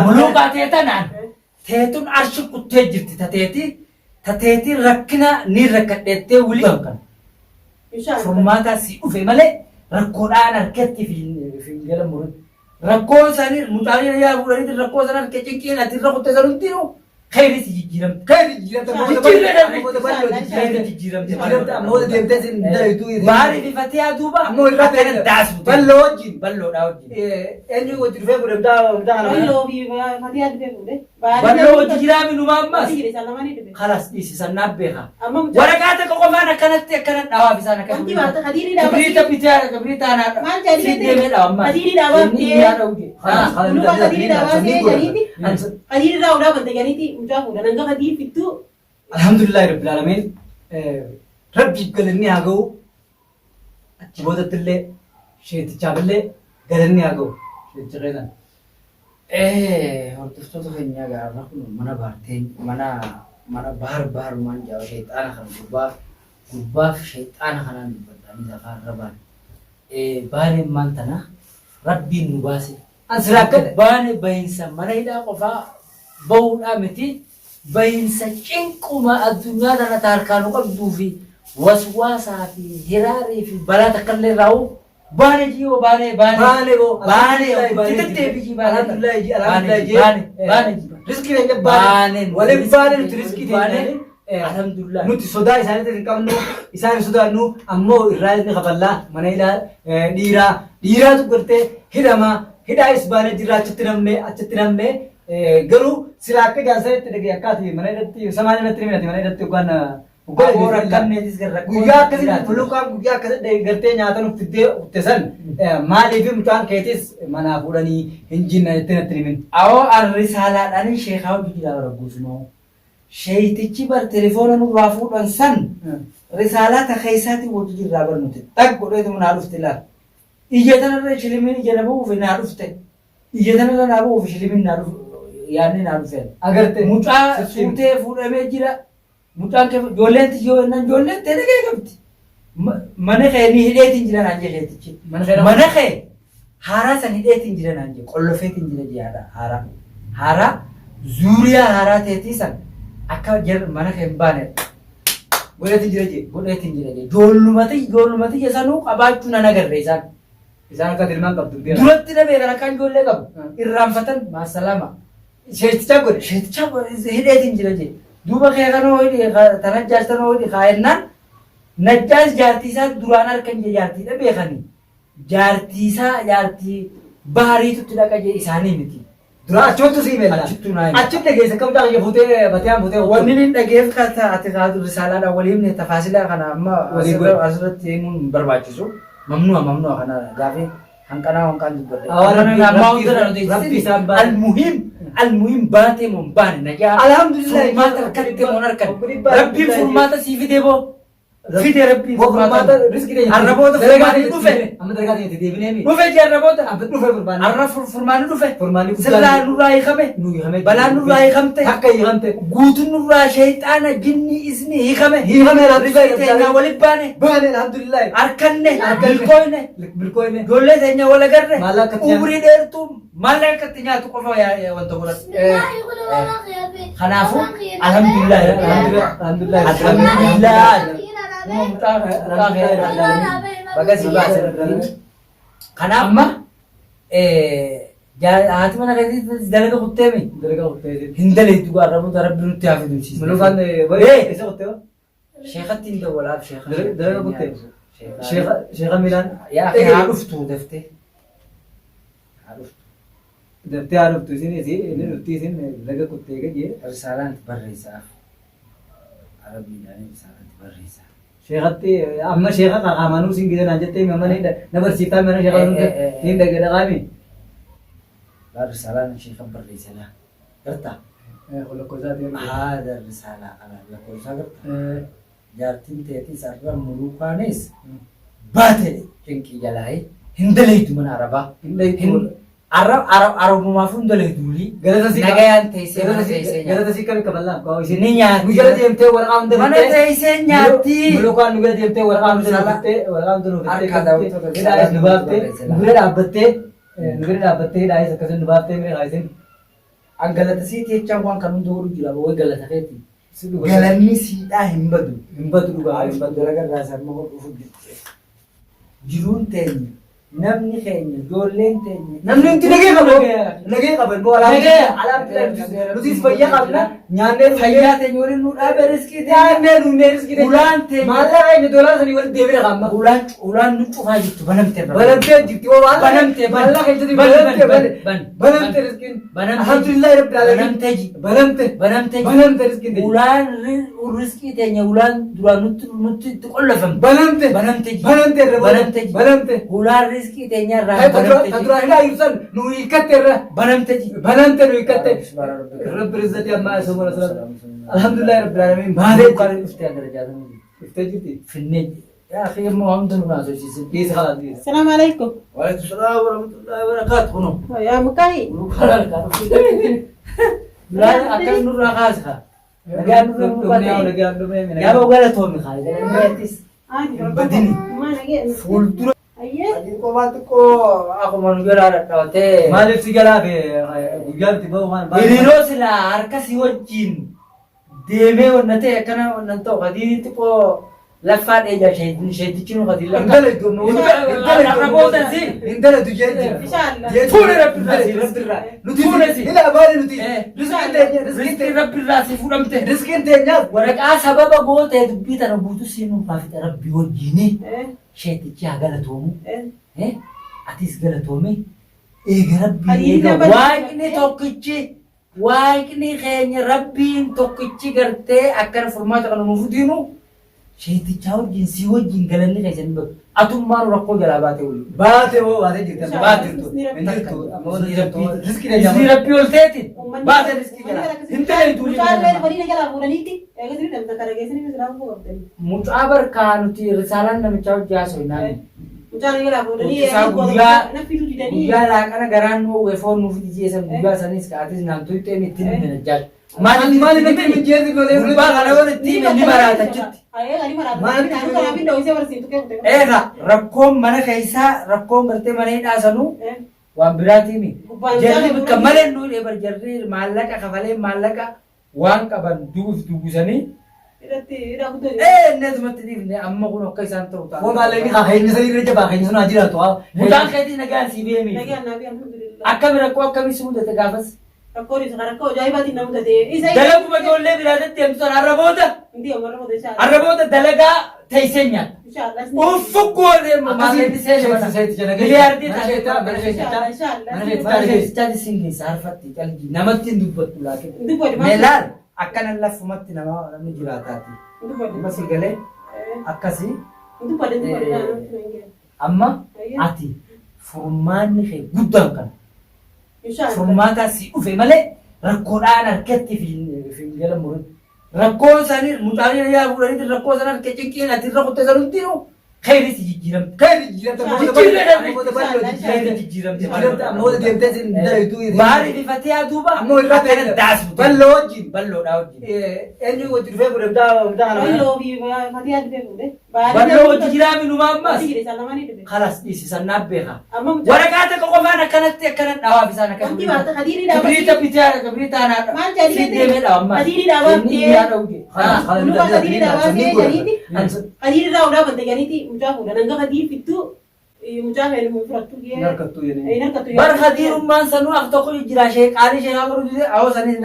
Muluqaa teetanaan teetun arshi kuttee jirti tateeti rakkina ni rakkadheettee wulii kan. Furmaataa si dhufe malee rakkoodhaan harkatti fiingala murin. Rakkoo isaanii mucaalee yaa fuudhanii rakkoo isaan harka cinqiin ati irra kuttee san hundinuu khayri si jijjiiramte. Khayri jijjiiramte. Ammoo deemtee sin dalayituu. Baari bifatee aduuba. Ammoo irra ta'e daasu. Balloo wajjin. Balloodhaa wajjin. Eenyu wajjin dhufee godhamtaa. Balloo fi fatee aduu fuudhee. Balloo wajjin jiraami numaa ammas. Kalas dhiisisan naaf beeka. Waraqaa takka qofaan akkanatti akkanatti dhawaaf isaan akkanatti. Kibriita bitee kibriita anaa. Si deemee dhawa ammas. Alhamdulillah Rabbil Alamin. Rabbi galanni haa ga'u. Achi boodatti sheetichaafillee galanni haa ga'u. Sheeticha keessan. Hordoftoota keenyaa gaafa kun mana baarteen mana baarumaan jaaba sheexaana kan gubbaaf sheexaana kanaan dubbadhaanii lafaa irra baane. Baaneen maal tana Rabbiin nu baase. Baane bahinsa mana hidhaa qofaa bahuudhaa miti. Bahinsa cinquma addunyaa kana harkaan qabduu fi waswaasaa fi hiraarii fi balaa takkallee raa'u baane jiyoo baane riskii keenya baane waliin baane nuti riskii keenya alhamdulillah nuti sodaa isaaniitti hin qabnu isaan sodaannu ammoo irraa inni kafallaa mana hidhaa dhiiraatu gartee hidhaa isbaanee jirra achitti namne garuu silaa akka jaansanitti dhagee akkaati mana hidhatti samaan irratti himati mana hidhatti yookaan guyyaa akkasitti fulukaan guyyaa akkasitti gartee nyaatan uffittee uftesan maaliif mucaan keetis manaa fuudhanii hin jinna jettee natti himin. Awoo arri saalaadhaan sheekaa hojii jira baragguusumaa. Sheetichi bar telefoona nurraa fuudhan san risaalaa takka isaatti hojii jirraa barnuti. Dhag godheetu naa dhufte laal. Iyya tanarra shilimiin ija nama uufi naa dhufte. Iyya tanarra naa uufi shilimiin naa dhufte. Yaanni naa dhufte. Agarte mucaa fuutee fuudhamee jira. Mucaan kee ijoolleen yoo innan ijoolleen ta'e dhagee qabdi. Mana kee ni hidheetiin jiran anje sheetichi. Mana kee haaraa san hidheetiin jiran anje qollofeetiin jira jiyaadha haaraa zuuriyaa haaraa ta'eetii san akka mana kee hin baane godheetiin jira ijoollumati sanuu qabaachuu nan agarre isaan akka tilmaan qabdu duratti dhabee kan akkaan ijoollee qabu irraanfatan maasalaama sheeticha godhe hidheetiin jira jee duuba kee kanoo tanajjaas tanoo kaayennaan najjaas jaartiisaa duraan harkan jee jaartiidha beekanii jaartii baariitutti dhaqa jee isaanii miti. Dura achumatti sii beela. Achitti dhageessa kam dhaqa fuutee batee fuutee. Wanni inni dhageef ati kaatu risaalaadhaan waliin tafaasila kana amma asirratti himuun barbaachisu. Mamnu'a kana gaafii hanqaan dubbadde. Almuhim baatee moon baane najaa. Alhamdulillah. Furmaata harkatti moon harkan. Rabbiin furmaata sii fidee boo. Fidee Rabbiin furmaata. Arraboota furmaanii dhufe. Amma dargaa ta'e deebinee. Dhufe jee arraboota. Dhufe furmaanii. Arra furmaanii dhufe. Sirraa nurraa hiikame. Balaan nurraa hiikamte. Akka hiikamte. Guutuun nurraa sheexaana jinni isni hiikame. Hiikame rabbi teenya waliin baane. Baane alhamdulillah. Harkanne. Bilkooyne. Ijoollee teenya wal agarre. Umurii dheertuu maallaqatti nyaatu qofa wanta godhatu. Kanaafuu alhamdulillah. Kanaaf amma haati mana keessatti dalaga kutteemi. Hin daleetu arraboota rabbi nutti haa fiduusiisa. Malufaan isa kuttee sheekatti hin dawwalaaf sheeka. Dalaga kuttee sheeka miilaan. Yaa haa dhuftu daftee. Daftee haa dhuftu inni dhufti isin dalaga kuttee gajee. Risaalaan barreessaa. Arabiidhaan risaalaan barreessaa. Sheekatti amma sheeka qaqaamanuu siin gidan jettee amma na barsiiftaa mana sheeka hin dhaqaami. Risaalaan sheeka barreessaa. Gartaa? Lakkoofsaa ta'e. Haada risaalaa kana lakkoofsaa gartaa. Jaartiin teetis arra muluukaanis baate cinqii jalaa hin daleetu mana arabaa. Arabumaaf hin daleetuuli. Nagayaan teessee galata sii kami kaballaan ni nyaatti. Guyyaa deemtee waraqaa hunda mana teessee nyaatti. Mulukaan nu bira deemtee waraqaa hunda nu bira dhaabbattee hidhaayis akkasuma nu baaftee mira haayisin Anggalata sii teechaan waan kan hundi hodhu jira way galata keeti. Galanni Galanni siidhaa hin badu. dhugaa hin badu. Dalaga irraa sarma hodhuuf jirti. Jiruun teenya namni keenya ijoolleen teenya. Namni hundi nagee qaban boo alhamdulillah nutis fayyaa qabna nyaannee fayyaa teenya waliin nu dhaabe riskii nyaannee nunnee riskii ulaan teenya maallaqa inni doolaara sanii walitti deebine qabna. ulaan nu cufaa jirtu banamtee Banamtee jirti oo waan Banamtee, maallaqa ijatti ban. banamtee riskiin Banamtee. alhamdulillah rabbil alamin banamtee banamtee riskiin ulaan riskii teenya ulaan duraan nutti itti qollafamte banamtee banamtee ulaan riskii teenya irraa kadura hidhaa ibsan nu hiikatte irra banamtee nu hiikatte rabbi rizzati amma asuma alhamdulillah rabbil alamin maalee kan dhuftee gara jaatamuu iftee jirti finnee yaa akhi immoo hamdu nu naasosiisin dhiisa haala dhiisa. السلام عليكم. waalaikum salaam warahmatullahi wabarakatuh kuno يا مكاي. halal kan ulaan akkas nurraa kaasa nagaan nurraa nurraa yaa bau galatoomi kaa galanneetis Badini. ما نجي. fuuldura أيه. Adii kophaa xiqqoo akkuma nu jalaa dhadhaatee. maaliif si galaafe guyyaatti bahu maal Hiriiroo silaa harka si wajjin deemee wanna ta'e akkana wannan ta'u kadii xiqqoo laffaa dheeja sheetichi nu kadii intala iddoo Arraboota si. intala tu jeetti إن شاء الله. Fuule rabbirraa. nuti Fuule si. ila baali nuti Eh. riskiin teenya Rizqii rabbirraa si fudhamte. riskiin teenyaaf Waraqaa sababa gootee dubbii tana guutuu siinuu baafite rabbii wajjini إيه. sheetichi haa galatoomu. إيه. Atis galatoome eega rabbii Adiin eega nama waaqni tokkichi waaqni keenya rabbiin tokkichi gartee akkana furmaata kana nuuf diinu sheetichaa wajjin si wajjin galanni keessan bakka atummaan rakkoo jalaa baatee waliin. baate moo baate jirtan baate jirtu riskiin Isni teenyaaf rabbii ol teetin baate riskii jalaa hin ta'e tuulii mucaa barkaa nuti risaalaan namichaa hojii haasofnaan. Guyyaa laaqana garaan nu weefoon nuuf dhiyeessan guyyaa sanis kaatis naantuu ittiin ittiin minajjaa. maali natti mijeeti golee Gurbaa kana walitti ni maraatachitti. Eega rakkoon mana keessaa rakkoon gartee mana hidhaasanuu waan biraatiimi. Jarri bakka malee nu dheebar jarri maallaqa kafalee maallaqa waan qaban dubbisanii. Neesumatti dhiifne amma kun akka isaan ta'u ta'a. moo maallaqni haa keenyi sanii irra jabaa keenyi sun haa jiraatu haa Mucaan keetii nagaan si beemi. Akkami rakkoo akkamii si mudate gaafas. Dalaguma ijoollee biraatatti deemtu arraboota dalagaa teessee nyaata. Uffuk gootee maallaqni seene mana. Miliyaardii taasisaati singiinsa harfatti qalbii namatti hin dubbattu laakee. Meelaal akkana lafumatti namni jiraataati. Amma si galee akkasii amma ati furmaanni kee guddaan kana. Furmaata si dhufe malee rakkoodhaan harkatti fiingala murin. Rakkoo isaanii mucaan yaa fuudhanii rakkoo sana harka cinqiin ati irra kutte sana hundi khayri si jijjiiramte. Maaliif ifatee aduuba akkana daasu balloodhaa wajjin. Balloo wajji jiraami numa ammas. Kalas dhiisisan naaf beeka. Waraqaa tokko qofaan akkanatti akkana dhawaaf isaan akkana. Kibriita bitaa kibriita anaadha. Si deemee dhawa ammas. Inni yaa dhawge. Bar khadiirummaan sanuu akka tokko jira sheeqaalee sheeqaa godhu jira awwa sanis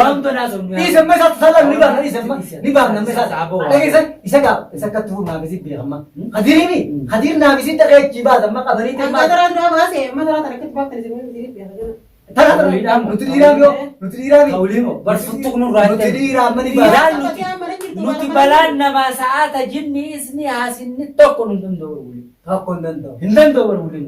waan banaa sun. Dhiisamma isaa salaan ni baafna dhiisamma ni baafna amma isaa saaboo. Dhageessan isa gaaf isa akka tuur naafisitti beekama. Khadiirimi khadiir naafisitti dhaqeechi baasa amma qabanii ta'e. Nuti dhiiraami. Hawliimo bar futtuq nurraa Nuti dhiiraamma ni baasa. Nuti balaan namaa sa'aata jinni isni haasinni tokko nu danda'u. Tokko hin danda'u. Hin danda'u waliin.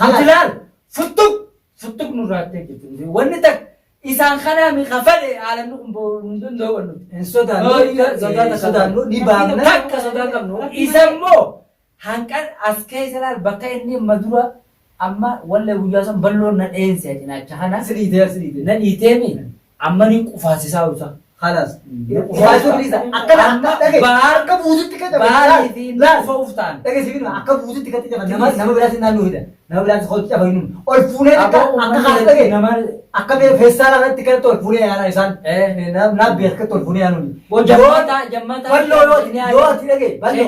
Nuti laal futtuq nurraa jechuudha. Wanni takka isaan kanaa mi kafale haalan nu hin danda'u wanni. Hin sodaannu ni baafna. Takka sodaa qabnu. Isa immoo hanqan as keessa laal bakka inni madura amma wallee guyyaa san balloon na dheense cinaacha kana. Sidhiitee sidhiitee. Na dhiiteemi amma ni qufaasisaa usa. خلاص واسو ليزا أكل بار كبوزت كده بار لا فوفتان لكن سيبنا أكل بوزت كده نما بلاد نانو هدا نما بلاد خالص أبغينون ألفونه أكل فيسال أنا تكلم تو ألفونه أنا إنسان نام بيرك تو ألفونه أنا جمّتا بلو يو تيجي بلو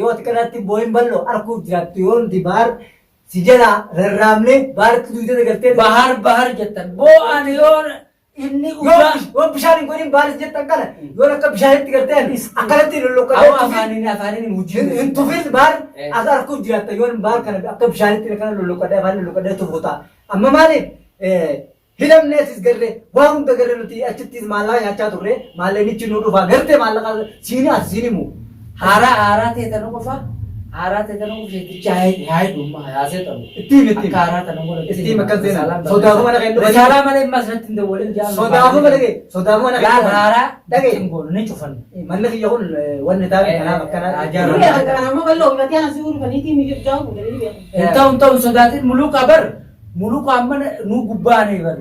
يو تكلم بوين بلو أركو جات يون دبار سجلا رامله بار كدويته دكتة bahar jettan bo anion ini yo بشارين كونين بار جت كنا يو نك بشارين تكرتين أكلت لولو كده afani mujin انتو في بار أذا أركو جات يون بار كنا أكل بشارين تكنا لولو كده فان لولو كده تبوتا أما مالي هلم ناس قرره وهم تقرره نتي أشتى مالا يا تجاره مالا نيجي نورو فاغرته مالا كذا سيني مو hara tetanu kofa hara tetanu kofeti chai dumma hase tabu التيم hara tanu ko التيم كذا سودا هو أنا كأنه salam ale masrat inde wolin jam سودا هو أنا ya hara دقيق ngol ne chufan من لك يقول وان تابع أنا بكنا أنا ما بقول لك أنا سيقول فنيتي ميجي جاوب entau sodatin muluk kabar muluk amman nu gubbane bar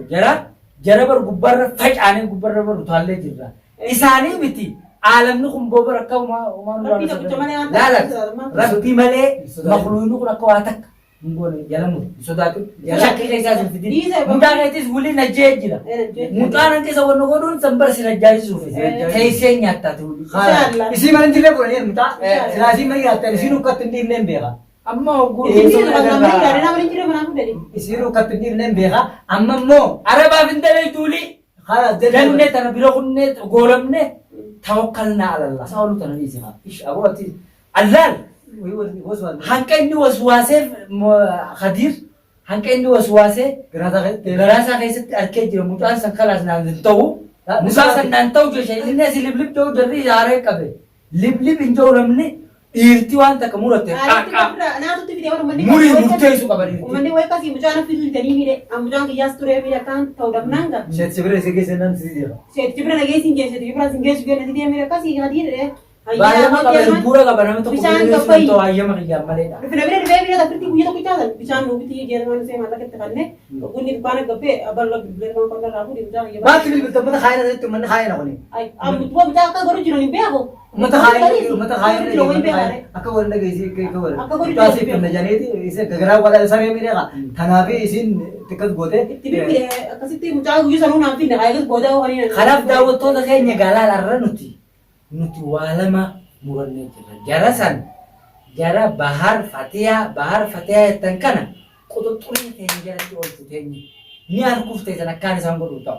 jara bar gubbar faj ane gubbar bar utalle jirra isani biti alam nu kumbo bar akka uma rabbi male makhluinu kun akka watak ngone jalamu sodatin shakki kaisa zufidi mutana itis wuli najejira mutana kesa wonno godun sambar sinajari sufi kaise nyatta tu इसी मन जिले बोले नहीं मुता सिरासी में ही आता है इसी नु कत्ती नहीं बेगा amma ogu इसी नु कत्ती नहीं बेगा अम्मा मो araba bintale tuli خلاص janne tana biro kunne goramne tawakkalna ala allah sawlu tana isiha ish aboti allal hanka inni waswase khadir hanka inni waswase garasa kaysat arke jira mutan san khalas na ntaw musa san nantaw je shay linne liblib jo jarri yare kabe liblib injo ramne irti wan takamurate muri murte su kabari Umani wai kasi mujana fil tani mire amujan ki yas ture mire kan tawdak nanga شيء سبرة إيش كيسة نان سيديها set cibra lagi singe set cibra singe juga nanti dia mire kasi hadir deh bahaya mah kabari pura kabari nama to Bisan kubur kapai. to ayam kaya malena Rifna mire rifna mire tapi tu punya tu kita kan bisa nunggu tiga jalan mana saya mata kita kan ne guni di mana gape abal lagi beli kan kan ragu di mujana ya ما تبي بتمنى خاينة ده تمنى خاينة هوني ay amu tua mujana kan baru jiran ibe aku متى خاينة أكبر لك إيش كبر تاسي كنا جاني تي إيش كغرا ولا سامي ميرا ثنابي إيشين تكذب بوده tibi mire kasi ti mujana gue selalu nanti nih kayak bodoh hari ini kharaf dawo to da kay nyagala larra nuti wala ma muranne jarasan jara bahar fatiha tankana kodo turi te jara ti ol futeni ni ar kufte sana kan san godu to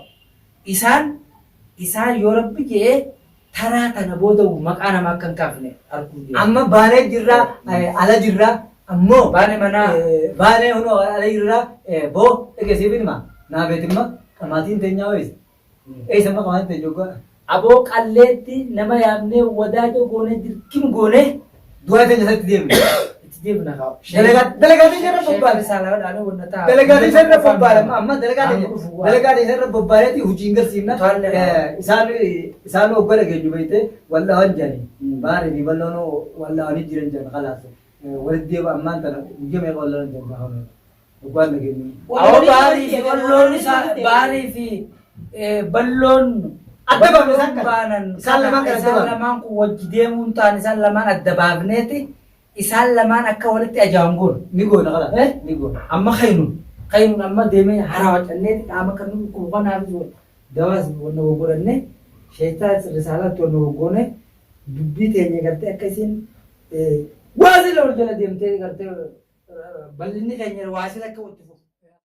isan yorabbi je tara tana bodo makana makan kafne ar kudi أما بانة جرا على جرا أمو bane mana بانة هنو على جرا بو إيش يبين ما نابت ما كماتين تنيا ويس إيش ما كمان تجوكا abo qalletti nama yamne wadajo gone dirkim gone دوا تنيا تديم tidibna ka delegati جرا بوبال sala dano wonnata delegati جرا بوبال أما delegati جرا بوبال تي هجينغر سيمنا إسانو أقول لك جوبيته ولا هنجاني باري بي ولا هني جيران جان خلاص ولدي أما أنت جمع ولا هنجان خلاص أقول لك awo bari fi ballon Addababne sanka. isaan lamaan kun wajji deemuun ta'an isaan lamaan addabaabneeti isaan lamaan akka walitti ajaa'angoon نقول خلاص نقول amma kaynun amma deemee hara wacanneeti qaama kan kuuqanaaf dawaas wanna gogoranne sheetaa risaalaatti wanna gogone dubbii teenya gartee akka isiin waasila ol jala deemtee gartee bal'inni keenya waasila akka watti